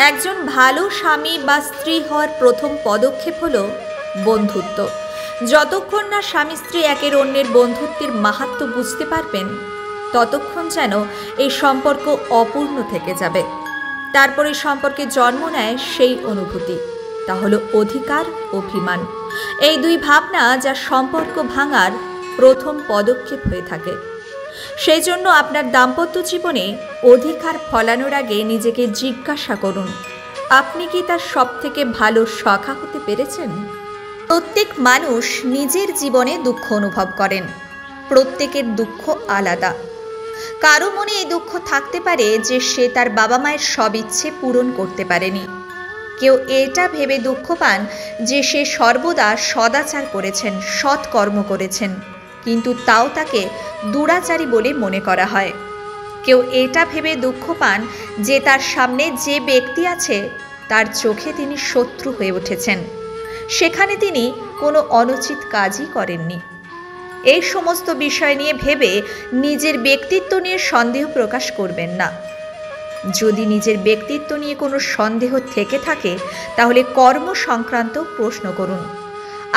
একজন ভালো স্বামী বা স্ত্রী হওয়ার প্রথম পদক্ষেপ হলো বন্ধুত্ব। যতক্ষণ না স্বামী স্ত্রী একের অন্যের বন্ধুত্বের মাহাত্ম্য বুঝতে পারবেন, ততক্ষণ যেন এই সম্পর্ক অপূর্ণ থেকে যাবে। তারপরে সম্পর্কে জন্ম নেয় সেই অনুভূতি, তা হলো অধিকার, অভিমান। এই দুই ভাবনা যা সম্পর্ক ভাঙার প্রথম পদক্ষেপ হয়ে থাকে। সেই জন্য আপনার দাম্পত্য জীবনে অধিকার ফলানোর আগে নিজেকে জিজ্ঞাসা করুন, আপনি কি তার সবথেকে ভালো সখা হতে পেরেছেন? প্রত্যেক মানুষ নিজের জীবনে দুঃখ অনুভব করেন। প্রত্যেকের দুঃখ আলাদা। কারো মনে এই দুঃখ থাকতে পারে যে সে তার বাবা মায়ের সব ইচ্ছে পূরণ করতে পারেনি। কেউ এটা ভেবে দুঃখ পান যে সে সর্বদা সদাচার করেছেন, সৎ কর্ম করেছেন, কিন্তু তাও তাকে দুরাচারী বলে মনে করা হয়। কেউ এটা ভেবে দুঃখ পান যে তার সামনে যে ব্যক্তি আছে তার চোখে তিনি শত্রু হয়ে উঠেছেন, সেখানে তিনি কোনো অনুচিত কাজই করেননি। এই সমস্ত বিষয় নিয়ে ভেবে নিজের ব্যক্তিত্ব নিয়ে সন্দেহ প্রকাশ করবেন না। যদি নিজের ব্যক্তিত্ব নিয়ে কোনো সন্দেহ থেকে থাকে, তাহলে কর্ম সংক্রান্ত প্রশ্ন করুন।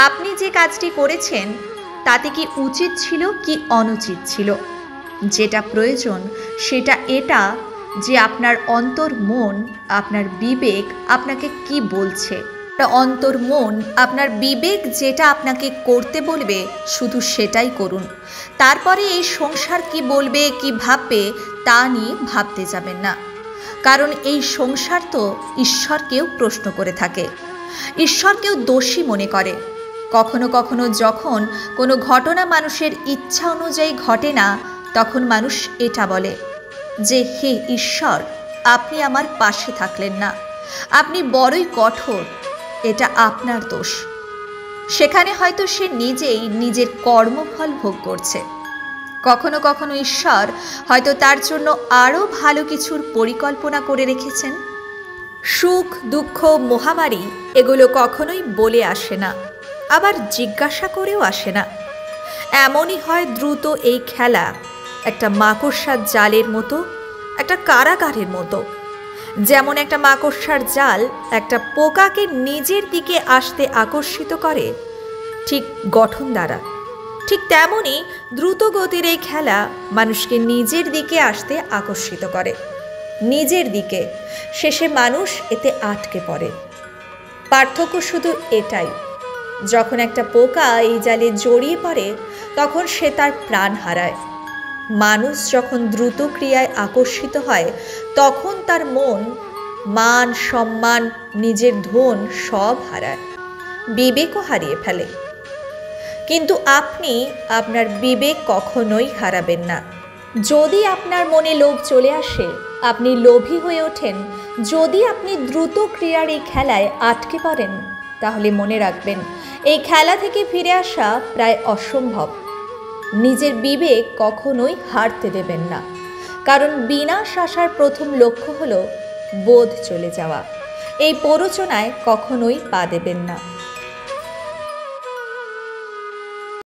আপনি যে কাজটি করেছেন তাতে কি উচিত ছিল কি অনুচিত ছিল? যেটা প্রয়োজন সেটা এটা যে আপনার অন্তর মন, আপনার বিবেক আপনাকে কি বলছে। অন্তর মন, আপনার বিবেক যেটা আপনাকে করতে বলবে শুধু সেটাই করুন। তারপরে এই সংসার কি বলবে, কি ভাববে তা নিয়ে ভাবতে যাবেন না। কারণ এই সংসার তো ঈশ্বরকেও প্রশ্ন করে থাকে, ঈশ্বরকেও দোষী মনে করে। কখনো কখনো যখন কোনো ঘটনা মানুষের ইচ্ছা অনুযায়ী ঘটে না, তখন মানুষ এটা বলে যে, হে ঈশ্বর, আপনি আমার পাশে থাকলেন না, আপনি বড়ই কঠোর, এটা আপনার দোষ। সেখানে হয়তো সে নিজেই নিজের কর্মফল ভোগ করছে। কখনো কখনো ঈশ্বর হয়তো তার জন্য আরও ভালো কিছুর পরিকল্পনা করে রেখেছেন। সুখ, দুঃখ, মহামারী এগুলো কখনোই বলে আসে না, আবার জিজ্ঞাসা করেও আসে না। এমনই হয় দ্রুত এই খেলা একটা মাকড়সার জালের মতো, একটা কারাগারের মতো। যেমন একটা মাকড়সার জাল একটা পোকাকে নিজের দিকে আসতে আকর্ষিত করে ঠিক গঠন দ্বারা, ঠিক তেমনই দ্রুত গতির এই খেলা মানুষকে নিজের দিকে আসতে আকর্ষিত করে, নিজের দিকে। শেষে মানুষ এতে আটকে পড়ে। পার্থক্য শুধু এটাই, যখন একটা পোকা এই জালে জড়িয়ে পড়ে তখন সে তার প্রাণ হারায়। মানুষ যখন দ্রুত ক্রিয়ায় আকর্ষিত হয় তখন তার মন, মান, সম্মান, নিজের ধন সব হারায়, বিবেকও হারিয়ে ফেলে। কিন্তু আপনি আপনার বিবেক কখনোই হারাবেন না। যদি আপনার মনে লোভ চলে আসে, আপনি লোভী হয়ে ওঠেন, যদি আপনি দ্রুত ক্রিয়ার এই খেলায় আটকে পড়েন, তাহলে মনে রাখবেন এই খেলা থেকে ফিরে আসা প্রায় অসম্ভব। নিজের বিবেক কখনোই হারতে দেবেন না, কারণ বিনাশ আসার প্রথম লক্ষ্য হলো বোধ চলে যাওয়া। এই প্ররোচনায় কখনোই পা দেবেন না।